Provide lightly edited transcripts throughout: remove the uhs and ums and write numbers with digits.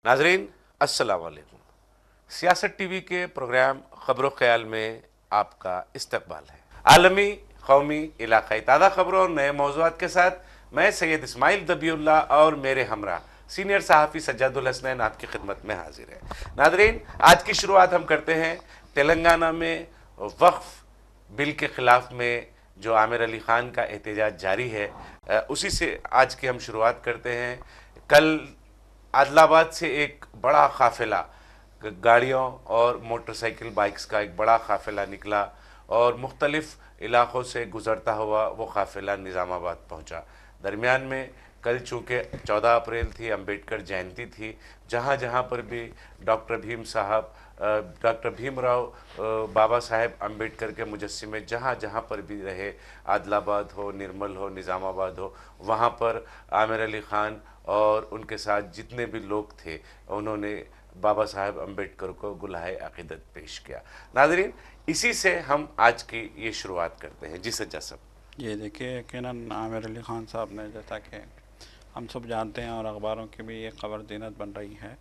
नाजरीन अस्सलाम वालेकुम। सियासत टीवी के प्रोग्राम खबरों ख्याल में आपका इस्तकबाल है। आलमी, कौमी, इलाकाई ताज़ा खबरों और नए मौज़ूआत के साथ मैं सैयद इस्माइल दबीउल्लाह और मेरे हमरा सीनियर सहाफ़ी सज्जादुल हसनैन आपकी खिदमत में हाजिर है। नाजरीन, आज की शुरुआत हम करते हैं तेलंगाना में वक्फ बिल के ख़िलाफ़ में जो आमिर अली ख़ान का एहतजाज जारी है, उसी से आज की हम शुरुआत करते हैं। कल आदिलाबाद से एक बड़ा काफ़िला गाड़ियों और मोटरसाइकिल बाइक्स का एक बड़ा काफ़िला निकला और मुख्तलिफ़ इलाक़ों से गुज़रता हुआ वो काफ़िला निज़ामाबाद पहुँचा। दरमियान में कल चूँकि 14 अप्रैल थी, अम्बेडकर जयंती थी, जहाँ जहाँ पर भी डॉक्टर भीम साहब, डॉक्टर भीमराव बाबा साहेब अम्बेडकर के मुजस्सिमे जहाँ जहाँ पर भी रहे, आदिलाबाद हो, निर्मल हो, निज़ामाबाद हो, वहाँ पर आमिर अली ख़ान और उनके साथ जितने भी लोग थे उन्होंने बाबा साहेब अम्बेडकर को गुलाहे अक़ीदत पेश किया। नाज़रीन, इसी से हम आज की ये शुरुआत करते हैं। जी सज्जा साहब। ये देखिए, यकीनन आमिर अली ख़ान साहब ने, जैसा कि हम सब जानते हैं और अखबारों की भी ये खबर दीनत बन रही है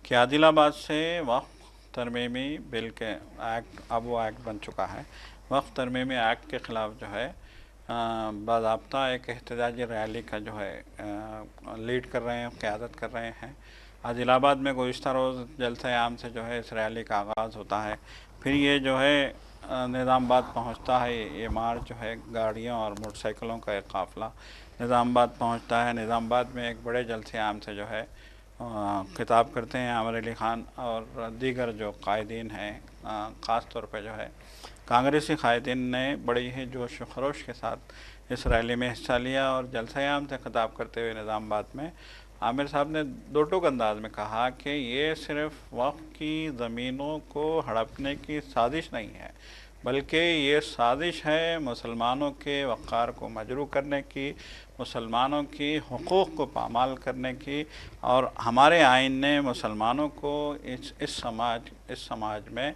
कि आदिलाबाद से वक्फ तरमीमी बिल के एक्ट, अब वो एक्ट बन चुका है, वक्फ तरमीमी एक्ट के ख़िलाफ़ जो है बाज़ाब्ता एक एहतजाजी रैली का जो है लीड कर रहे हैं, क़यादत कर रहे हैं। आदिलाबाद में गुज़िश्ता रोज़ जलसे आम से जो है इस रैली का आगाज़ होता है, फिर ये जो है निज़ामाबाद पहुंचता है। ये मार्च जो है गाड़ियों और मोटरसाइकिलों का एक काफ़िला निज़ामाबाद पहुंचता है। निज़ामाबाद में एक बड़े जलसे आम से जो है खिताब करते हैं आमिर अली ख़ान और दीगर जो कायदीन हैं, ख़ास तौर पे जो है कांग्रेसी कायदीन ने बड़ी ही जोश व खरोश के साथ इस रैली में हिस्सा लिया और जलसे आम से खिताब करते हुए निज़ामाबाद में आमिर साहब ने दो टूक अंदाज में कहा कि ये सिर्फ वक्फ की ज़मीनों को हड़पने की साजिश नहीं है, बल्कि ये साजिश है मुसलमानों के वक़ार को मजरूह करने की, मुसलमानों की हुकूक़ को पामाल करने की। और हमारे आइन ने मुसलमानों को इस समाज में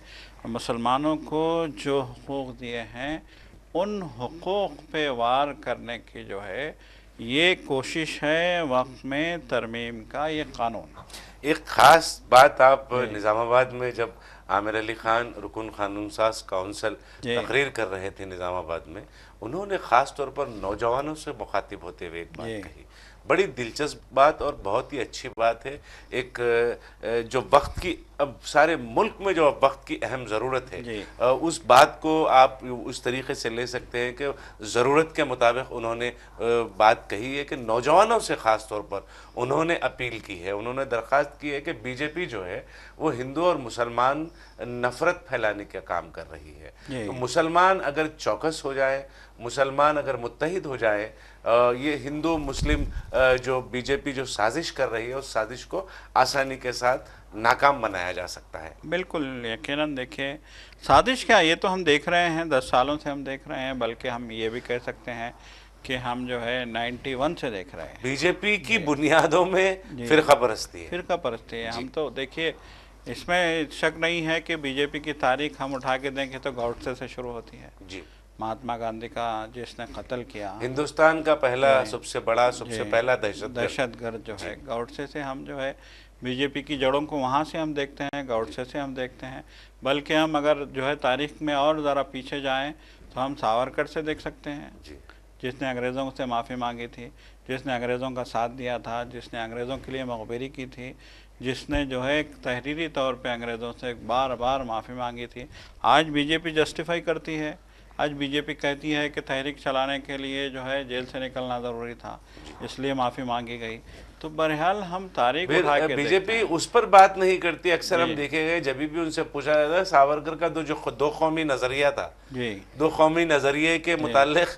मुसलमानों को जो हुकूक़ दिए हैं उन हुकूक़ पे वार करने की जो है ये कोशिश है वक्त में तरमीम का ये कानून। एक ख़ास बात, आप निज़ामाबाद में जब आमिर अली ख़ान रुकन क़ानून साज़ काउंसिल तकरीर कर रहे थे निज़ामाबाद में, उन्होंने ख़ास तौर पर नौजवानों से मुखातिब होते हुए एक बात कही, बड़ी दिलचस्प बात और बहुत ही अच्छी बात है। एक जो वक्त की, अब सारे मुल्क में जो वक्त की अहम ज़रूरत है, उस बात को आप उस तरीक़े से ले सकते हैं कि ज़रूरत के मुताबिक उन्होंने बात कही है कि नौजवानों से ख़ास तौर पर उन्होंने अपील की है, उन्होंने दरख्वास्त की है कि बीजेपी जो है वो हिंदू और मुसलमान नफ़रत फैलाने का काम कर रही है। तो मुसलमान अगर चौकस हो जाए, मुसलमान अगर मुत्तहिद हो जाए, ये हिंदू मुस्लिम जो बीजेपी जो साजिश कर रही है उस साजिश को आसानी के साथ नाकाम बनाया जा सकता है। बिल्कुल, यकीनन। देखिए, साजिश क्या, ये तो हम देख रहे हैं, 10 सालों से हम देख रहे हैं, बल्कि हम ये भी कह सकते हैं कि हम जो है 91 से देख रहे हैं। बीजेपी की बुनियादों में फ़िरक़ा परस्ती है, फ़िरक़ा परस्ती है। हम तो देखिए, इसमें शक नहीं है कि बीजेपी की तारीख हम उठा के देखें तो गौडसे से शुरू होती है जी। महात्मा गांधी का जिसने कत्ल किया, हिंदुस्तान का पहला सबसे बड़ा, सबसे पहला दहशतगर्द जो है, गौडसे से हम जो है बीजेपी की जड़ों को वहाँ से हम देखते हैं, गौडसे से हम देखते हैं। बल्कि हम अगर जो है तारीख़ में और ज़रा पीछे जाएं तो हम सावरकर से देख सकते हैं, जिसने अंग्रेज़ों से माफ़ी मांगी थी, जिसने अंग्रेज़ों का साथ दिया था, जिसने अंग्रेज़ों के लिए मखबिरी की थी, जिसने जो है तहरीरी तौर पे अंग्रेज़ों से बार बार माफ़ी मांगी थी। आज बीजेपी जस्टिफाई करती है, आज बीजेपी कहती है कि तहरीक चलाने के लिए जो है जेल से निकलना ज़रूरी था, इसलिए माफ़ी मांगी गई। तो बहरहाल हम तारीख उठा के बीजेपी उस पर बात नहीं करती। अक्सर हम देखेंगे जब भी उनसे पूछा जाता है, सावरकर का जो दो कौमी नज़रिया था, दो कौमी नज़रिए के मुतालिक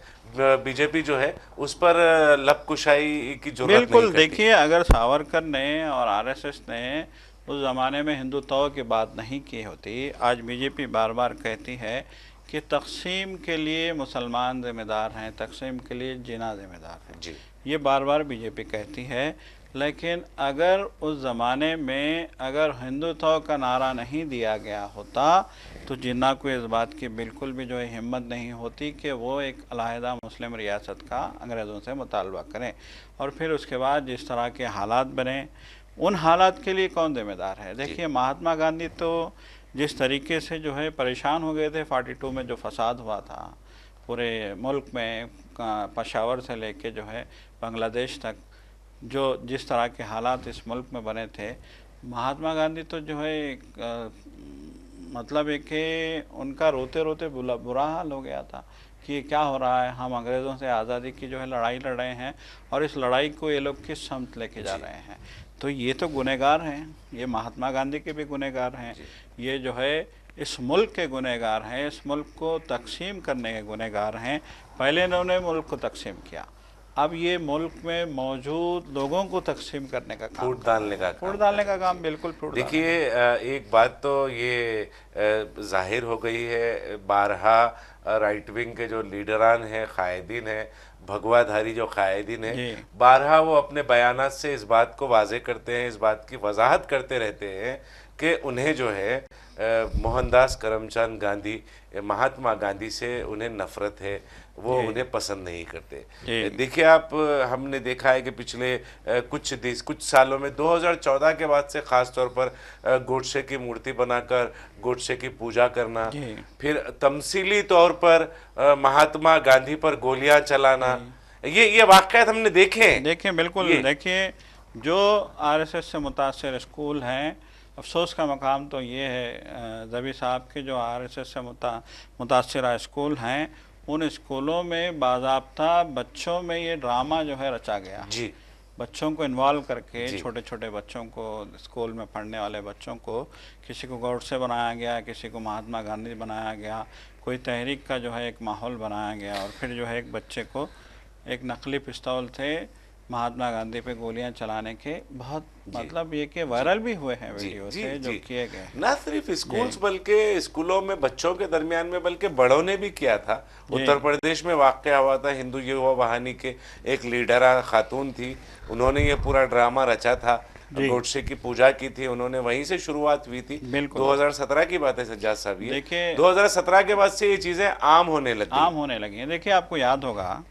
बीजेपी जो है उस पर लबकुशाई की जरूरत नहीं करती। बिल्कुल, देखिए, अगर सावरकर ने और आरएसएस ने उस ज़माने में हिंदुत्व की बात नहीं की होती, आज बीजेपी बार बार कहती है कि तकसीम के लिए मुसलमान ज़िम्मेदार हैं, तकसीम के लिए जिना ज़िम्मेदार है जी। ये बार बार बीजेपी कहती है, लेकिन अगर उस ज़माने में अगर हिंदुत्व का नारा नहीं दिया गया होता तो जिन्ना को इस बात की बिल्कुल भी जो है हिम्मत नहीं होती कि वो एक अलहदा मुस्लिम रियासत का अंग्रेज़ों से मुतालबा करें। और फिर उसके बाद जिस तरह के हालात बने, उन हालात के लिए कौन ज़िम्मेदार है? देखिए, महात्मा गांधी तो जिस तरीके से जो है परेशान हो गए थे 42 में जो फसाद हुआ था पूरे मुल्क में, पेशावर से लेके जो है बांग्लादेश तक, जो जिस तरह के हालात इस मुल्क में बने थे, महात्मा गांधी तो जो है मतलब है कि उनका रोते रोते बुरा हाल हो गया था कि क्या हो रहा है, हम अंग्रेज़ों से आज़ादी की जो है लड़ाई लड़ रहे हैं और इस लड़ाई को ये लोग किस समत लेके जा रहे हैं। तो ये तो गुनहगार हैं, ये महात्मा गांधी के भी गुनहगार हैं, ये जो है इस मुल्क के गुनहगार हैं, इस मुल्क को तकसीम करने के गुनहगार हैं। पहले इन्होंने मुल्क को तकसीम किया, अब ये मुल्क में मौजूद लोगों को तकसीम करने का काम, फूट डालने का फूट डालने का काम, बिल्कुल फूट। देखिए, एक बात तो ये जाहिर हो गई है, बारहा राइट विंग के जो लीडरान हैं, कायदीन हैं, भगवाधारी जो कायदीन हैं, बारहा वो अपने बयानात से इस बात को वाजे करते हैं, इस बात की वजाहत करते रहते हैं कि उन्हें जो है मोहनदास करमचंद गांधी, महात्मा गांधी से उन्हें नफरत है, वो उन्हें पसंद नहीं करते। देखिए आप, हमने देखा है कि पिछले कुछ सालों में 2014 के बाद से खास तौर पर गोडसे की मूर्ति बनाकर गोडसे की पूजा करना, फिर तमसीली तौर पर महात्मा गांधी पर गोलियां चलाना, ये वाक़यात हमने देखे बिल्कुल। देखिए, जो आरएसएस से मुतासिर स्कूल हैं, अफसोस का मकाम तो ये है ज़बी साहब के जो आरएसएस से मुतासिर स्कूल हैं, उन स्कूलों में बाज़ाब्ता बच्चों में ये ड्रामा जो है रचा गया जी। बच्चों को इन्वॉल्व करके, छोटे छोटे बच्चों को, स्कूल में पढ़ने वाले बच्चों को, किसी को गोडसे बनाया गया, किसी को महात्मा गांधी बनाया गया, कोई तहरीक का जो है एक माहौल बनाया गया, और फिर जो है एक बच्चे को एक नकली पिस्तौल थे महात्मा गांधी पे गोलियां चलाने के बहुत मतलब ये कि वायरल भी हुए हैं वीडियो से जो किए गए। ना सिर्फ स्कूल्स बल्कि स्कूलों में बच्चों के दरमियान में बल्कि बड़ों ने भी किया था। उत्तर प्रदेश में वाक़या हुआ था, हिंदू युवा वाहिनी के एक लीडर खातून थी, उन्होंने ये पूरा ड्रामा रचा था, गोडसे की पूजा की थी, उन्होंने वहीं से शुरुआत हुई थी। 2017 की बात है सज्जाद साहब, ये देखिए 2017 के बाद से ये चीज़ें आम होने लगी। देखिए, आपको याद होगा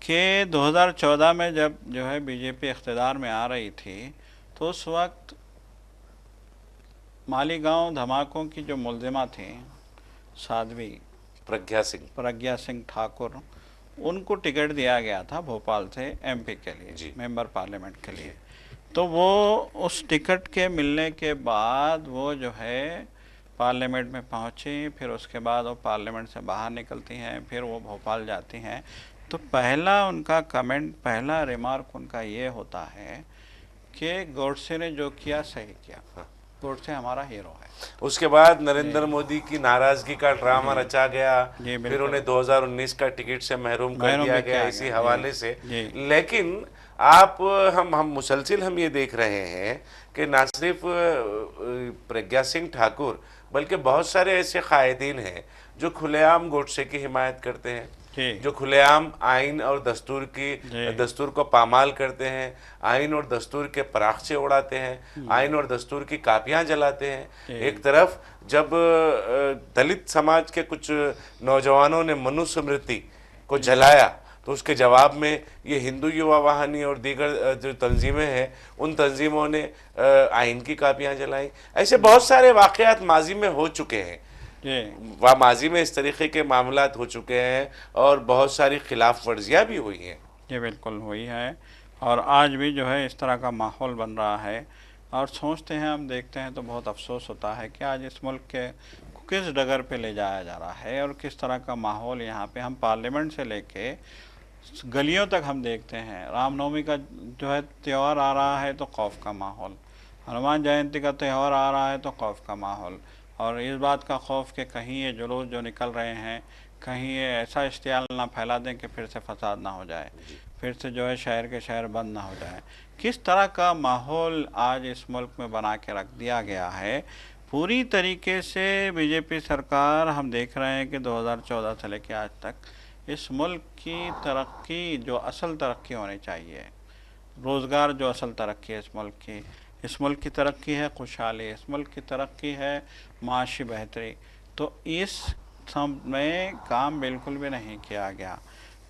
कि 2014 में जब जो है बीजेपी इख्तिदार में आ रही थी, तो उस वक्त मालीगांव धमाकों की जो मुलजिमा थी साध्वी प्रज्ञा सिंह ठाकुर, उनको टिकट दिया गया था भोपाल से एमपी के लिए, मेंबर पार्लियामेंट के लिए। तो वो उस टिकट के मिलने के बाद वो जो है पार्लियामेंट में पहुंची, फिर उसके बाद वो पार्लियामेंट से बाहर निकलती हैं, फिर वो भोपाल जाती हैं। तो पहला उनका कमेंट, पहला रिमार्क उनका ये होता है कि गोडसे ने जो किया सही किया, गोडसे हमारा हीरो है। उसके बाद नरेंद्र मोदी की नाराजगी का ड्रामा रचा गया, फिर उन्हें 2019 का टिकट से महरूम कर दिया गया इसी हवाले से। लेकिन आप हम मुसलसिल हम ये देख रहे हैं कि ना सिर्फ प्रज्ञा सिंह ठाकुर बल्कि बहुत सारे ऐसे कायदीन हैं जो खुलेआम गोडसे की हिमायत करते हैं, जो खुलेआम आइन और दस्तूर को पामाल करते हैं, आइन और दस्तूर के पराखचे उड़ाते हैं, आइन और दस्तूर की कापियां जलाते हैं। एक तरफ जब दलित समाज के कुछ नौजवानों ने मनुस्मृति को जलाया तो उसके जवाब में ये हिंदू युवा वाहिनी और दीगर जो तंजीमें हैं, उन तंजीमों ने आइन की कापियां जलाई। ऐसे बहुत सारे वाक़यात माजी में हो चुके हैं, माजी में इस तरीके के मामलात हो चुके हैं और बहुत सारी खिलाफ वर्जियाँ भी हुई हैं। ये बिल्कुल हुई है, और आज भी जो है इस तरह का माहौल बन रहा है। और सोचते हैं, हम देखते हैं तो बहुत अफसोस होता है कि आज इस मुल्क के किस डगर पे ले जाया जा रहा है और किस तरह का माहौल यहाँ पे, हम पार्लियामेंट से लेके गलियों तक हम देखते हैं। रामनवमी का जो है त्यौहार आ रहा है तो खौफ का माहौल, हनुमान जयंती का त्यौहार आ रहा है तो खौफ का माहौल, और इस बात का खौफ कि कहीं ये जुलूस जो निकल रहे हैं, कहीं ये ऐसा इश्तियाल ना फैला दें कि फिर से फसाद ना हो जाए, फिर से जो है शहर के शहर बंद ना हो जाए। किस तरह का माहौल आज इस मुल्क में बना के रख दिया गया है। पूरी तरीके से बीजेपी सरकार, हम देख रहे हैं कि 2014 से लेकर आज तक इस मुल्क की तरक्की, जो असल तरक्की होनी चाहिए, रोज़गार जो असल तरक्की है इस मुल्क की, इस मुल्क की तरक्की है खुशहाली, इस मुल्क की तरक्की है माशी बेहतरी। तो इस सब में काम बिल्कुल भी नहीं किया गया,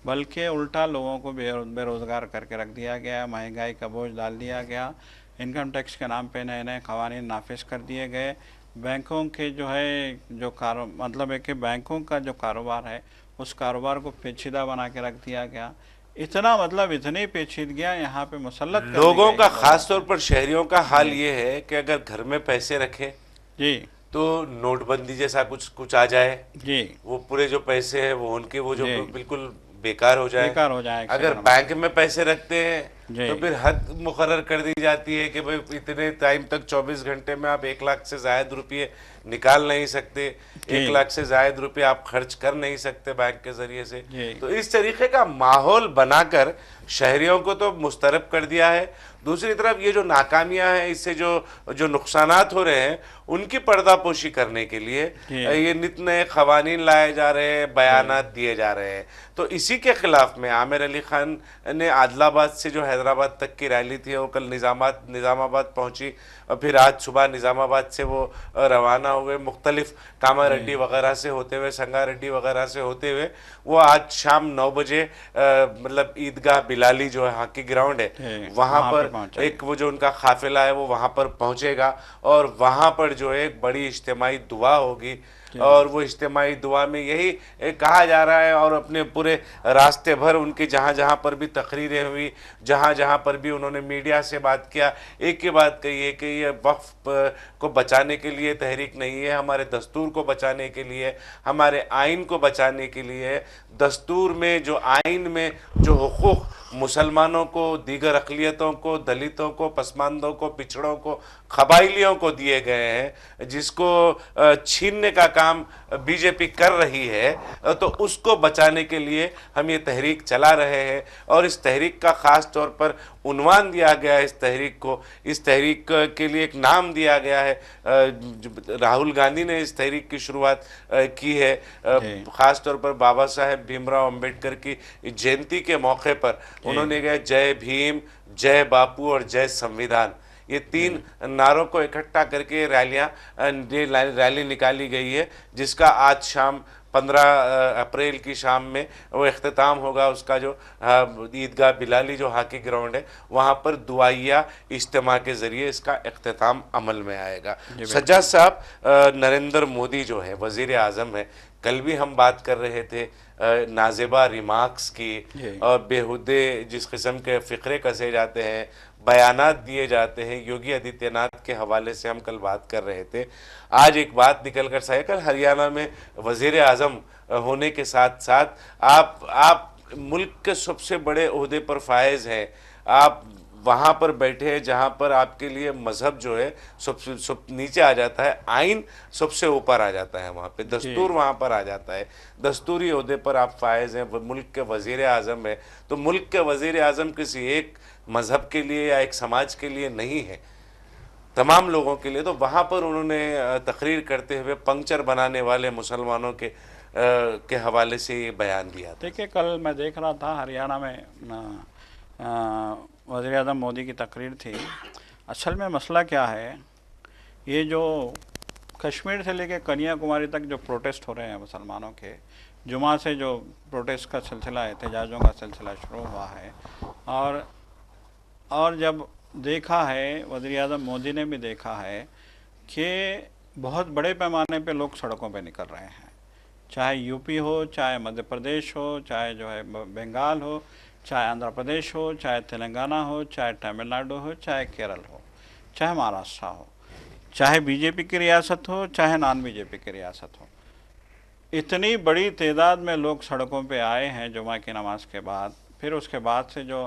बल्कि उल्टा लोगों को बेरोज़गार करके रख दिया गया, महंगाई का बोझ डाल दिया गया, इनकम टैक्स के नाम पे नए नए क़वानीन नाफिज कर दिए गए, बैंकों के जो है जो मतलब है कि बैंकों का जो कारोबार है उस कारोबार को पेचीदा बना के रख दिया गया। इतना मतलब इतनी पेचीदगियाँ यहाँ पे मुसल्लत कर दी लोगों गई का, हैं खास लोगों तौर पर शहरियों का हाल जी ये है कि अगर घर में पैसे रखें जी तो नोटबंदी जैसा कुछ कुछ आ जाए, जी वो पूरे जो पैसे हैं वो उनके वो जो जी बिल्कुल बेकार हो जाए। बेकार हो जाए, एक अगर सेकंड में। बैंक में पैसे रखते हैं जी तो फिर हद मुकर्रर कर दी जाती है कि भाई इतने टाइम तक 24 घंटे में आप 1 लाख से जायद रुपये निकाल नहीं सकते, जी 1 लाख से जायद रुपये आप खर्च कर नहीं सकते बैंक के जरिए से। जी तो इस तरीके का माहौल बनाकर शहरियों को तो मुस्तरब कर दिया है। दूसरी तरफ ये जो नाकामियां हैं, इससे जो जो नुकसानात हो रहे हैं उनकी पर्दापोशी करने के लिए जी ये नित नए खवानीन लाए जा रहे हैं, बयानात दिए जा रहे हैं। तो इसी के खिलाफ में आमिर अली खान ने आदिलाबाद से जो हैदराबाद तक की रैली थी वो कल निज़ामाबाद पहुंची, और फिर आज सुबह निज़ामाबाद से वो रवाना हुए, मुख्तलिफ कामारेड्डी वगैरह से होते हुए, संगारेड्डी वगैरह से होते हुए वो आज शाम 9 बजे मतलब ईदगाह बिलाली जो है हॉकी ग्राउंड है जी, वहाँ वहाँ पे पर पहुंचेंगे। एक वो जो उनका काफिला है वो वहाँ पर पहुँचेगा, और वहाँ पर जो है एक बड़ी इज्तिमाई दुआ होगी। और वो इज्तिमाई दुआ में यही कहा जा रहा है, और अपने पूरे रास्ते भर उनकी जहाँ जहाँ पर भी तकरीरें हुई, जहाँ जहाँ पर भी उन्होंने मीडिया से बात किया, एक ही बात कही है कि ये वक्फ को बचाने के लिए तहरीक नहीं है, हमारे दस्तूर को बचाने के लिए, हमारे आइन को बचाने के लिए। दस्तूर में जो आइन में जो हुकूक मुसलमानों को, दीगर अक़लियतों को, दलितों को, पसमानदों को, पिछड़ों को, कबाइलियों को दिए गए हैं, जिसको छीनने का काम बीजेपी कर रही है, तो उसको बचाने के लिए हम ये तहरीक चला रहे हैं। और इस तहरीक का ख़ास तौर पर उन्वान दिया गया है, इस तहरीक को, इस तहरीक के लिए एक नाम दिया गया है। राहुल गांधी ने इस तहरीक की शुरुआत की है, ख़ास तौर पर बाबा साहेब भीमराव अंबेडकर की जयंती के मौके पर उन्होंने कहा जय भीम, जय बापू और जय संविधान। ये 3 नारों को इकट्ठा करके रैली निकाली गई है, जिसका आज शाम 15 अप्रैल की शाम में वो इख्तिताम होगा। उसका जो ईदगाह बिलाली जो हॉकी ग्राउंड है वहाँ पर दुआइया इज्तिमा के ज़रिए इसका इख्तिताम अमल में आएगा। सज्जाद साहब, नरेंद्र मोदी जो है वज़ीर आज़म है, कल भी हम बात कर रहे थे नाजेबा रिमार्क्स की, और बेहुदे जिस किस्म के फ़िक्रे कसे जाते हैं, बयानात दिए जाते हैं, योगी आदित्यनाथ के हवाले से हम कल बात कर रहे थे। आज एक बात निकल कर साए, कल हरियाणा में वज़ीर आज़म होने के साथ साथ आप मुल्क के सबसे बड़े ओहदे पर फायज़ हैं, आप वहाँ पर बैठे हैं जहाँ पर आपके लिए मज़हब जो है सब नीचे आ जाता है, आइन सबसे ऊपर आ जाता है, वहाँ पे दस्तूर वहाँ पर आ जाता है, दस्तूरी ओहदे पर आप फायज़ हैं, मुल्क के वज़ीर आज़म है। तो मुल्क के वज़ीर आज़म किसी एक मज़हब के लिए या एक समाज के लिए नहीं है, तमाम लोगों के लिए। तो वहाँ पर उन्होंने तकरीर करते हुए पंक्चर बनाने वाले मुसलमानों के हवाले से ये बयान दिया था। देखिए, कल मैं देख रहा था हरियाणा में वज़ीर आज़म मोदी की तकरीर थी। असल में मसला क्या है, ये जो कश्मीर से लेकर कन्याकुमारी तक जो प्रोटेस्ट हो रहे हैं मुसलमानों के, जुमा से जो प्रोटेस्ट का सिलसिला, एहतजाजों का सिलसिला शुरू हुआ है, और जब देखा है वज़ीर आज़म मोदी ने भी देखा है कि बहुत बड़े पैमाने पे लोग सड़कों पे निकल रहे हैं, चाहे यूपी हो, चाहे मध्य प्रदेश हो, चाहे जो है बंगाल हो, चाहे आंध्र प्रदेश हो, चाहे तेलंगाना हो, चाहे तमिलनाडु हो, चाहे केरल हो, चाहे महाराष्ट्र हो, चाहे बीजेपी की रियासत हो, चाहे नॉन बीजेपी की रियासत हो, इतनी बड़ी तादाद में लोग सड़कों पे आए हैं जुमा की नमाज के बाद। फिर उसके बाद से जो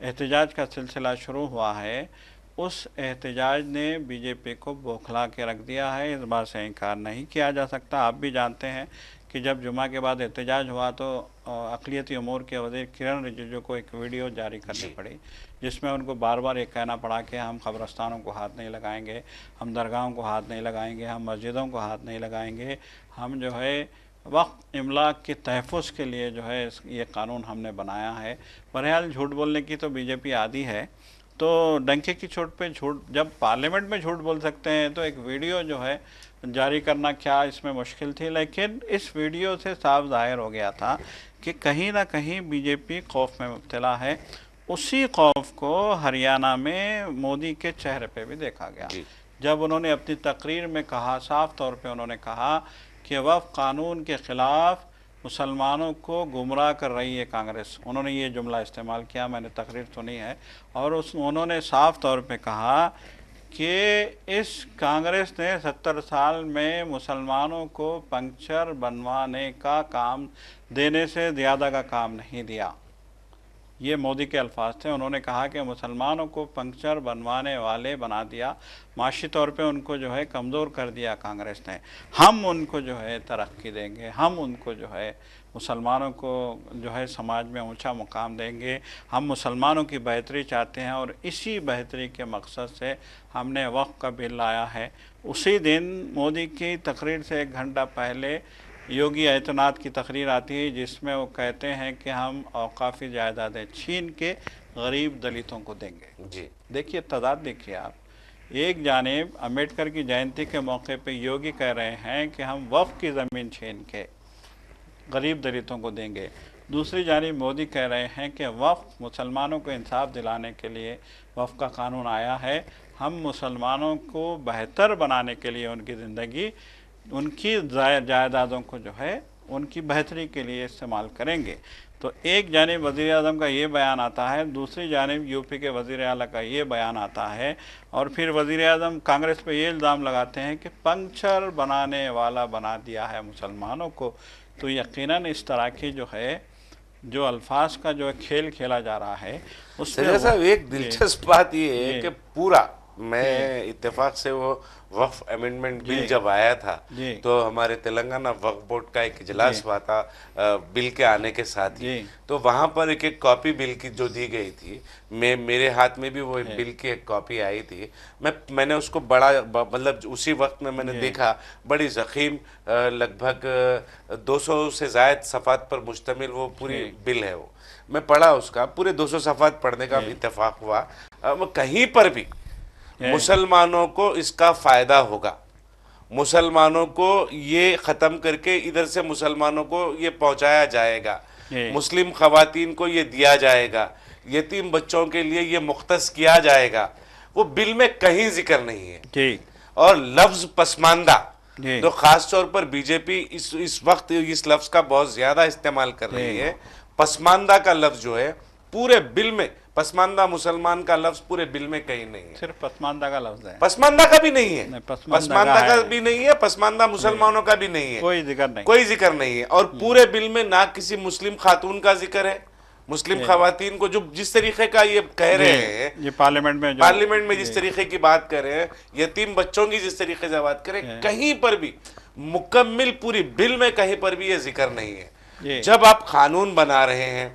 एहतजाज का सिलसिला शुरू हुआ है, उस एहतजाज ने बीजेपी को बौखला के रख दिया है, इस बात से इनकार नहीं किया जा सकता। आप भी जानते हैं कि जब जुमा के बाद एहतजाज हुआ तो अक़लियती उमूर के वज़ीर किरण रिजिजू को एक वीडियो जारी करनी पड़ी, जिसमें उनको बार बार ये कहना पड़ा कि हम क़ब्रस्तानों को हाथ नहीं लगाएंगे, हम दरगाहों को हाथ नहीं लगाएंगे, हम मस्जिदों को हाथ नहीं लगाएंगे, हम जो है वक्त इमलाक के तहफ़्फ़ुज़ के लिए जो है ये कानून हमने बनाया है। बहरहाल झूठ बोलने की तो बीजेपी आदी है, तो डंके की चोट पे झूठ, जब पार्लियामेंट में झूठ बोल सकते हैं तो एक वीडियो जो है जारी करना क्या इसमें मुश्किल थी। लेकिन इस वीडियो से साफ ज़ाहिर हो गया था कि कहीं ना कहीं बीजेपी खौफ में मुब्तला है। उसी खौफ को हरियाणा में मोदी के चेहरे पे भी देखा गया जब उन्होंने अपनी तकरीर में कहा, साफ तौर पे उन्होंने कहा कि वफ़ कानून के ख़िलाफ़ मुसलमानों को गुमराह कर रही है कांग्रेस। उन्होंने ये जुमला इस्तेमाल किया, मैंने तकरीर सुनी है, और उन्होंने साफ तौर पे कहा कि इस कांग्रेस ने 70 साल में मुसलमानों को पंक्चर बनवाने का काम देने से ज़्यादा का काम नहीं दिया। ये मोदी के अल्फाज थे। उन्होंने कहा कि मुसलमानों को पंक्चर बनवाने वाले बना दिया, माशी तौर पे उनको जो है कमज़ोर कर दिया कांग्रेस ने। हम उनको जो है तरक्की देंगे, हम उनको जो है मुसलमानों को जो है समाज में ऊंचा मुकाम देंगे, हम मुसलमानों की बेहतरी चाहते हैं और इसी बेहतरी के मकसद से हमने वक्फ का बिल लाया है। उसी दिन मोदी की तकरीर से 1 घंटा पहले योगी आदित्यनाथ की तकरीर आती है जिसमें वो कहते हैं कि हम औकाफ़ी जायदादें छीन के गरीब दलितों को देंगे। जी देखिए तदाद, देखिए आप, एक जानिब अम्बेडकर की जयंती के मौके पे योगी कह रहे हैं कि हम वफ़ की ज़मीन छीन के गरीब दलितों को देंगे, दूसरी जानिब मोदी कह रहे हैं कि वफ़ मुसलमानों को इंसाफ दिलाने के लिए वफ़ का कानून आया है, हम मुसलमानों को बेहतर बनाने के लिए उनकी ज़िंदगी, उनकी जायदादों को जो है उनकी बेहतरी के लिए इस्तेमाल करेंगे। तो एक जानिब वज़ीर आज़म का ये बयान आता है, दूसरी जानिब यूपी के वज़ीर आला का ये बयान आता है, और फिर वज़ीर आज़म कांग्रेस पे ये इल्ज़ाम लगाते हैं कि पंक्चर बनाने वाला बना दिया है मुसलमानों को। तो यकीनन इस तरह की जो है, जो अल्फाज का जो खेल खेला जा रहा है उसमें साहब एक दिलचस्प बात ये है कि पूरा, मैं इत्तेफाक से वो वक्फ अमेंडमेंट बिल जब आया था तो हमारे तेलंगाना वक्फ बोर्ड का एक इजलास हुआ था बिल के आने के साथ ही, तो वहाँ पर एक कॉपी बिल की जो दी गई थी, मेरे हाथ में भी वो बिल की एक कॉपी आई थी। मैंने उसको बड़ा मतलब उसी वक्त में मैंने देखा, बड़ी ज़ख़ीम, लगभग 200 से ज़ायद सफ़ात पर मुश्तमिल वो पूरी बिल है। वो मैं पढ़ा, उसका पूरे 200 सफ़ात पढ़ने का इत्तेफाक हुआ। कहीं पर भी मुसलमानों को इसका फायदा होगा, मुसलमानों को ये ख़त्म करके इधर से मुसलमानों को ये पहुंचाया जाएगा, मुस्लिम ख़वातीन को ये दिया जाएगा, यतीम बच्चों के लिए ये मुख्तस किया जाएगा, वो बिल में कहीं जिक्र नहीं है। और लफ्ज़ पसमानदा, तो ख़ास तौर पर बीजेपी इस वक्त इस लफ्ज़ का बहुत ज़्यादा इस्तेमाल कर रही है। पसमानदा का लफ्ज़ जो है पूरे बिल में, पसमानदा मुसलमान का लफ्ज पूरे बिल में कहीं नहीं है, सिर्फ पसमानदा का लफ्ज है। पसमानदा का भी नहीं है, पसमानदा का भी नहीं है, पसमानदा मुसलमानों का भी नहीं है, कोई जिक्र नहीं, कोई जिक्र नहीं है। और पूरे बिल में ना किसी मुस्लिम खातून का जिक्र है, मुस्लिम खवातीन को जो जिस तरीके का ये कह रहे हैं, ये पार्लियामेंट में जिस तरीके की बात कर रहे हैं, यतीम बच्चों की जिस तरीके से बात करें, कहीं पर भी मुकम्मिल पूरी बिल में कहीं पर भी ये जिक्र नहीं है। जब आप कानून बना रहे हैं,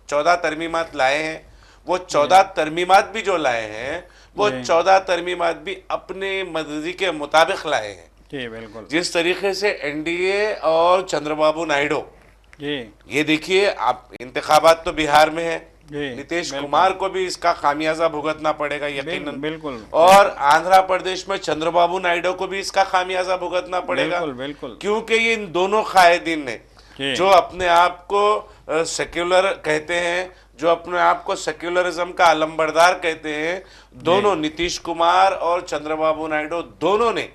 14 तरमीमात लाए हैं, वो 14 तरमीमात भी जो लाए हैं वो 14 तरमीमात भी अपने मर्जी के मुताबिक लाए हैं। जी बिल्कुल। जिस तरीके से एनडीए और चंद्रबाबू नायडू, ये देखिए आप, इंतखाबात तो बिहार में है, नीतीश कुमार को भी इसका खामियाजा भुगतना पड़ेगा यकीनन, बिल्कुल। और आंध्र प्रदेश में चंद्रबाबू नायडू को भी इसका खामियाजा भुगतना पड़ेगा, बिल्कुल। क्योंकि ये इन दोनों कायदीन ने जो अपने आप को सेक्युलर कहते हैं, जो अपने आप को सेक्युलरिज्म का अलंबरदार कहते हैं, दोनों नीतीश कुमार और चंद्रबाबू नायडू दोनों ने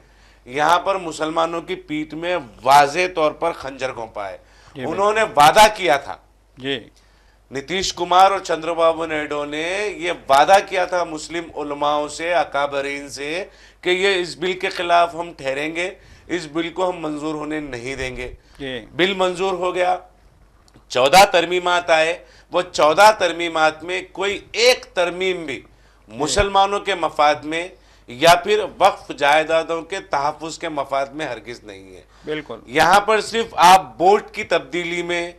यहाँ पर मुसलमानों की पीठ में वाज़े तौर पर खंजर घोंपा है। उन्होंने वादा किया था, नीतीश कुमार और चंद्रबाबू नायडू ने ये वादा किया था मुस्लिम उलमाओं से, अकाबरीन से, कि ये इस बिल के खिलाफ हम ठहरेंगे, इस बिल को हम मंजूर होने नहीं देंगे। बिल मंजूर हो गया, 14 तरमीमात आए, वो 14 तरमीमात में कोई एक तरमीम भी मुसलमानों के मफाद में या फिर वक्फ जायदादों के तहफ़्फ़ुज़ के मफाद में हरगिज़ नहीं है। बिल्कुल। यहाँ पर सिर्फ आप बोर्ड की तब्दीली में,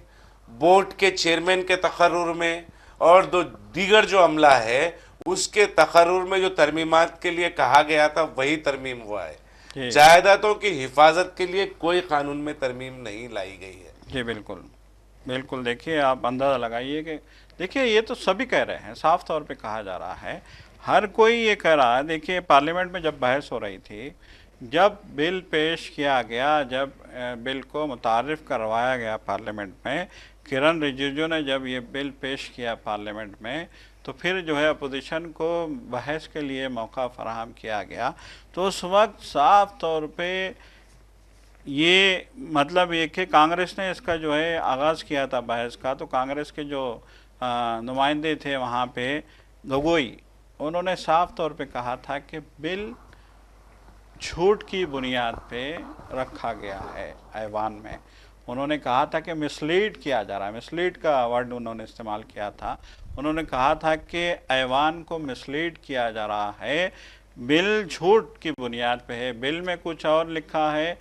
बोर्ड के चेयरमैन के तकर्रुर में और दीगर जो अमला है उसके तकर्रुर में जो तरमीमात के लिए कहा गया था वही तरमीम हुआ है। जी जायदादों की हिफाजत के लिए कोई कानून में तरमीम नहीं लाई गई है। जी बिल्कुल बिल्कुल। देखिए आप अंदाज़ा लगाइए कि देखिए ये तो सभी कह रहे हैं, साफ तौर पे कहा जा रहा है, हर कोई ये कह रहा है। देखिए पार्लियामेंट में जब बहस हो रही थी, जब बिल पेश किया गया, जब बिल को मुतारिफ करवाया गया पार्लियामेंट में, किरण रिजिजू ने जब ये बिल पेश किया पार्लियामेंट में, तो फिर जो है अपोजिशन को बहस के लिए मौका फराहम किया गया। तो उस वक्त साफ तौर पे ये मतलब ये कि कांग्रेस ने इसका जो है आगाज़ किया था बहस का, तो कांग्रेस के जो नुमाइंदे थे वहाँ पे गोगोई, उन्होंने साफ तौर पे कहा था कि बिल झूठ की बुनियाद पे रखा गया है ऐवान में। उन्होंने कहा था कि मिसलीड किया जा रहा है, मिसलीड का वर्ड उन्होंने इस्तेमाल किया था। उन्होंने कहा था कि ऐवान को मिसलीड किया जा रहा है, बिल झूठ की बुनियाद पे है। बिल में कुछ और लिखा है,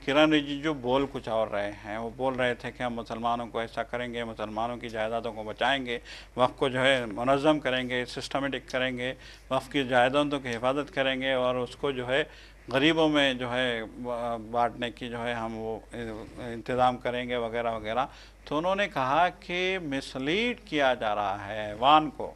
किरण रिजिजू बोल कुछ और रहे हैं। वो बोल रहे थे कि हम मुसलमानों को ऐसा करेंगे, मुसलमानों की जायदादों को बचाएंगे, वक़्फ़ को जो है मुनज़्ज़म करेंगे, सिस्टमेटिक करेंगे, वक़्फ़ की जायदादों की हिफाजत करेंगे और उसको जो है गरीबों में जो है बांटने की जो है हम वो इंतज़ाम करेंगे वगैरह वगैरह। तो उन्होंने कहा कि मिसलीड किया जा रहा है ऐवान को।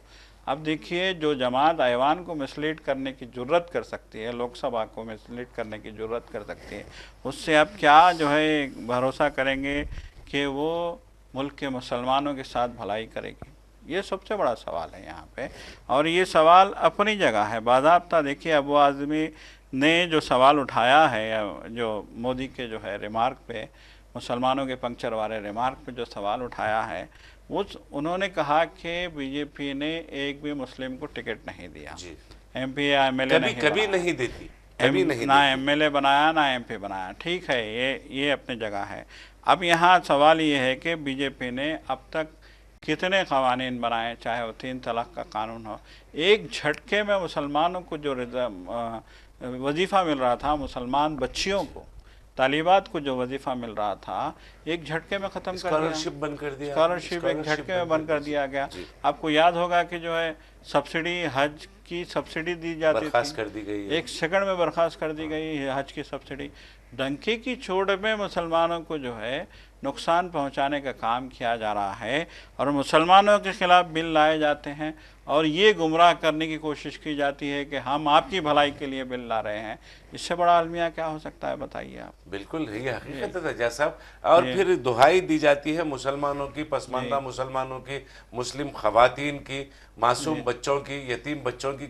अब देखिए जो जमात ऐवान को मिसलीड करने की जुर्रत कर सकती है, लोकसभा को मिसलीड करने की जुर्रत कर सकती है, उससे अब क्या जो है भरोसा करेंगे कि वो मुल्क के मुसलमानों के साथ भलाई करेगी? ये सबसे बड़ा सवाल है यहाँ पे। और ये सवाल अपनी जगह है बाज़ाब्ता। देखिए अबू आज़मी ने जो सवाल उठाया है, जो मोदी के जो है रिमार्क पे, मुसलमानों के पंक्चर वाले रिमार्क पे जो सवाल उठाया है, उन्होंने कहा कि बीजेपी ने एक भी मुस्लिम को टिकट नहीं दिया, जी। एमपी या एमएलए नहीं कभी बनाया, नहीं देती, कभी नहीं ना देती। एमएलए बनाया ना एमपी बनाया। ठीक है, ये अपनी जगह है। अब यहाँ सवाल ये है कि बीजेपी ने अब तक कितने क़वानीन बनाए, चाहे वो 3 तलाक़ का कानून हो। एक झटके में मुसलमानों को जो वजीफ़ा मिल रहा था, मुसलमान बच्चियों को, तालिबात को जो वजीफ़ा मिल रहा था, एक झटके में ख़त्म कर दिया। स्कॉलरशिप बंद कर दिया, स्कॉलरशिप एक झटके में बंद कर दिया गया। आपको याद होगा कि जो है सब्सिडी, हज की सब्सिडी दी जाती बर्खास्त थी, कर दी गई है। एक सेकंड में बर्खास्त कर दी गई है हज की सब्सिडी। डंके की चोट में मुसलमानों को जो है नुकसान पहुंचाने का काम किया जा रहा है और मुसलमानों के खिलाफ बिल लाए जाते हैं और ये गुमराह करने की कोशिश की जाती है कि हम आपकी भलाई के लिए बिल ला रहे हैं। इससे बड़ा अलमिया क्या हो सकता है, बताइए आप। बिल्कुल ये हकीकत है रजा साहब। और फिर दुहाई दी जाती है मुसलमानों की, पसमानदा मुसलमानों की, मुस्लिम खवातीन की, मासूम बच्चों की, यतीम बच्चों की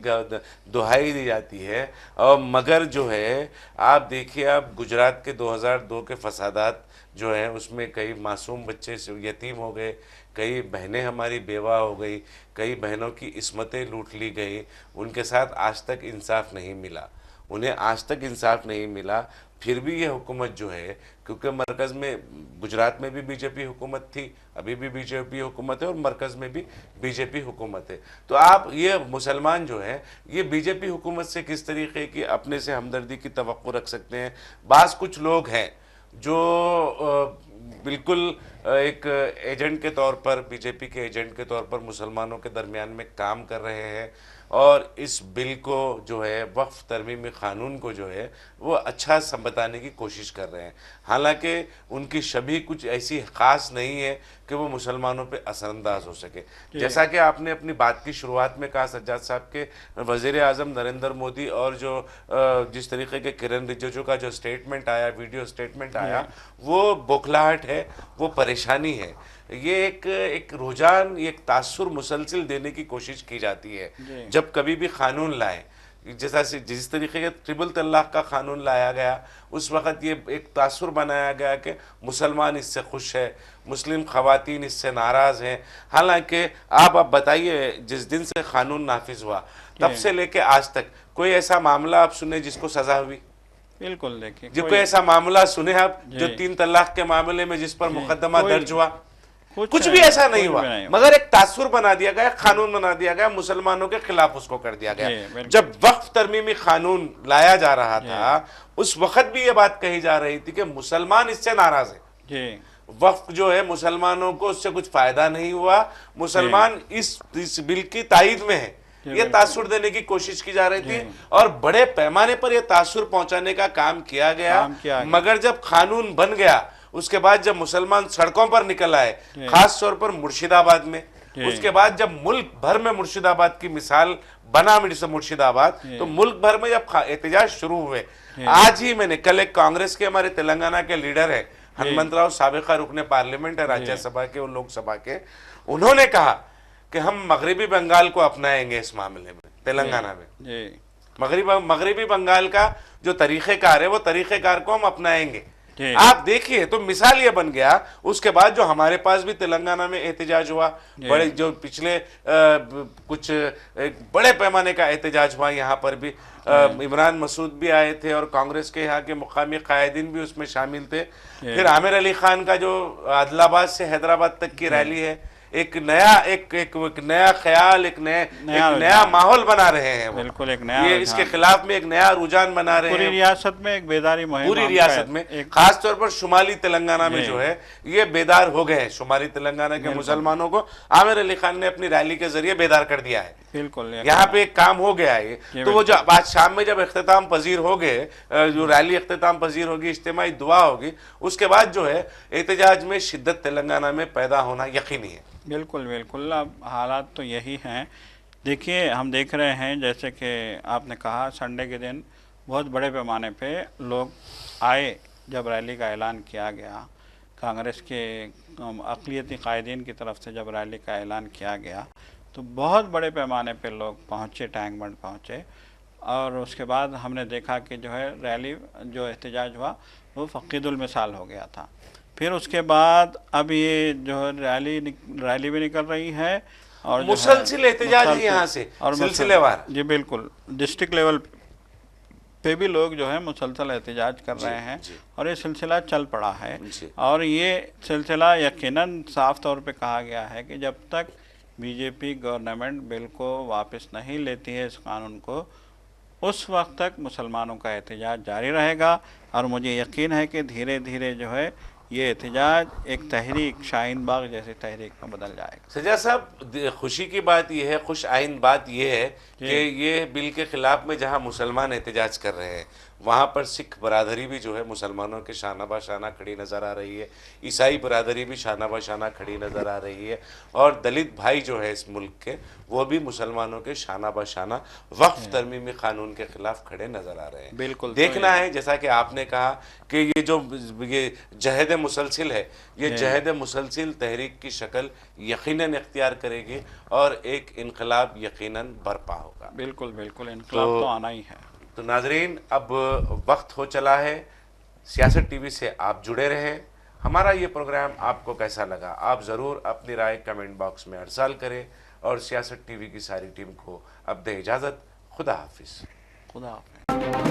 दुहाई दी जाती है। और मगर जो है आप देखिए, आप गुजरात के 2002 के फसादात जो हैं उसमें कई मासूम बच्चे यतीम हो गए, कई बहनें हमारी बेवा हो गई, कई बहनों की इस्मतें लूट ली गई, उनके साथ आज तक इंसाफ नहीं मिला, उन्हें आज तक इंसाफ नहीं मिला। फिर भी ये हुकूमत जो है, क्योंकि मरकज़ में गुजरात में भी बीजेपी हुकूमत थी, अभी भी बीजेपी हुकूमत है और मरकज़ में भी बीजेपी हुकूमत है, तो आप ये मुसलमान जो है ये बीजेपी हुकूमत से किस तरीके की अपने से हमदर्दी की तवक्को रख सकते हैं? बाज़ कुछ लोग हैं जो बिल्कुल एक एजेंट के तौर पर, बीजेपी के एजेंट के तौर पर मुसलमानों के दरमियान में काम कर रहे हैं और इस बिल को जो है वक्फ तरमीमी क़ानून को जो है वो अच्छा बताने की कोशिश कर रहे हैं। हालांकि उनकी शबीह कुछ ऐसी ख़ास नहीं है कि वो मुसलमानों पे असरअंदाज हो सके। जैसा कि आपने अपनी बात की शुरुआत में कहा सज्जाद साहब के वज़ीर आज़म नरेंद्र मोदी और जो जिस तरीके के किरण रिजिजू का जो स्टेटमेंट आया, वीडियो स्टेटमेंट आया, वो बौखलाहट है, वो परेशानी है। ये एक रुझान, एक तासुर मुसलसिल देने की कोशिश की जाती है जब कभी भी कानून लाएं। जैसा जिस तरीके के ट्रिपल तलाक का कानून लाया गया, उस वक़्त ये एक तासुर बनाया गया कि मुसलमान इससे खुश है, मुस्लिम ख़वातीन इससे नाराज़ हैं। हालांकि आप बताइए, जिस दिन से कानून नाफिज हुआ तब से लेके आज तक कोई ऐसा मामला आप सुने जिसको सज़ा हुई? बिल्कुल। देखिए जो कोई ऐसा मामला सुने आप जो 3 तलाक के मामले में जिस पर मुकदमा दर्ज हुआ? कुछ भी ऐसा नहीं हुआ, मगर एक तासुर बना दिया गया, कानून बना दिया गया, मुसलमानों के खिलाफ उसको कर दिया गया। जब वक्फ तरमीमी कानून लाया जा रहा था उस वक्त भी ये बात कही जा रही थी कि मुसलमान इससे नाराज है, वक्फ जो है मुसलमानों को उससे कुछ फायदा नहीं हुआ, मुसलमान इस बिल की तायद में है। ये तासुर देने की कोशिश की जा रही थी और बड़े पैमाने पर यह तासुर पहुंचाने का काम किया गया। मगर जब कानून बन गया उसके बाद जब मुसलमान सड़कों पर निकल आए, खास तौर पर मुर्शिदाबाद में, उसके बाद जब मुल्क भर में मुर्शिदाबाद की मिसाल बना मुर्शिदाबाद, तो मुल्क भर में जब एहतजाज शुरू हुए, आज ही मैंने कल एक कांग्रेस के हमारे तेलंगाना के लीडर है हनुमंतराव साबिका रुकने पार्लियामेंट है राज्यसभा के और लोकसभा के, उन्होंने कहा कि हम मगरिबी बंगाल को अपनाएंगे इस मामले में। तेलंगाना में मगरिबी बंगाल का जो तरीक़ेकार है वो तरीक़ेकार को हम अपनाएंगे। आप देखिए, तो मिसाल ये बन गया। उसके बाद जो हमारे पास भी तेलंगाना में एहतजाज हुआ, बड़े जो पिछले कुछ बड़े पैमाने का एहतजाज हुआ, यहाँ पर भी इमरान मसूद भी आए थे और कांग्रेस के यहाँ के मुकामी कायदीन भी उसमें शामिल थे। फिर आमिर अली खान का जो आदिलाबाद से हैदराबाद तक की रैली है, एक नया ख्याल, एक नया माहौल बना रहे हैं। बिल्कुल एक नया, ये इसके खिलाफ में एक नया रुझान बना रहे हैं। पूरी रियासत में एक बेदारी मुहिम, पूरी रियासत में, खास तौर पर शुमाली तेलंगाना में जो है ये बेदार हो गए हैं। शुमाली तेलंगाना के मुसलमानों को आमिर अली खान ने अपनी रैली के जरिए बेदार कर दिया है। बिल्कुल यहाँ पे एक काम हो गया है। तो वो जो आज शाम में जब इख्तिताम पजीर हो गए, जो रैली इख्तिताम पजीर होगी, इज्तिमाई दुआ होगी, उसके बाद जो है एहतजाज में शिद्दत तेलंगाना में पैदा होना यकीनी है। बिल्कुल बिल्कुल, अब हालात तो यही हैं। देखिए, हम देख रहे हैं जैसे कि आपने कहा संडे के दिन बहुत बड़े पैमाने पे लोग आए। जब रैली का ऐलान किया गया, कांग्रेस के अक़लियती कायदीन की तरफ से जब रैली का ऐलान किया गया, तो बहुत बड़े पैमाने पे लोग पहुँचे, टैंक बंड पहुँचे। और उसके बाद हमने देखा कि जो है रैली, जो एहतजाज हुआ वो फ़क़ीदुल मिसाल हो गया था। फिर उसके बाद अब ये जो रैली भी निकल रही है और मुसलसिल एहतजाज है यहाँ से और सिलसिलेवार। जी बिल्कुल, डिस्ट्रिक्ट लेवल पे भी लोग जो है मुसलसल एहतजाज कर रहे हैं और ये सिलसिला चल पड़ा है। और ये सिलसिला यकीनन साफ तौर पे कहा गया है कि जब तक बीजेपी गवर्नमेंट बिल को वापस नहीं लेती है, इस कानून को, उस वक्त तक मुसलमानों का एहतजाज जारी रहेगा। और मुझे यकीन है कि धीरे धीरे जो है ये एहतजाज एक तहरीक, शाहीन बाग जैसी तहरीक में बदल जाएगा। सजा साहब, खुशी की बात यह है, खुश आइन बात यह है कि ये बिल के खिलाफ में जहां मुसलमान एहतजाज कर रहे हैं, वहाँ पर सिख बरादरी भी जो है मुसलमानों के शाना बाशाना खड़ी नज़र आ रही है, ईसाई बरादरी भी शाना बाशाना खड़ी नज़र आ रही है, और दलित भाई जो है इस मुल्क के, वो भी मुसलमानों के शाना बाशाना वक्फ तरमीमी कानून के खिलाफ खड़े नज़र आ रहे हैं। बिल्कुल देखना है, जैसा कि आपने कहा कि ये जो ये जहद मुसलसिल है, ये जहद मुसलसिल तहरीक की शक्ल यकीनन इख्तियार करेगी और एक इनकलाब यकीनन बरपा होगा। बिल्कुल बिल्कुल, इनकलाब तो आना ही है। तो नाजरीन, अब वक्त हो चला है, सियासत टीवी से आप जुड़े रहें। हमारा ये प्रोग्राम आपको कैसा लगा, आप ज़रूर अपनी राय कमेंट बॉक्स में अरसाल करें और सियासत टीवी की सारी टीम को अब दें इजाज़त। खुदा हाफिज़। खुदा हाफिज़।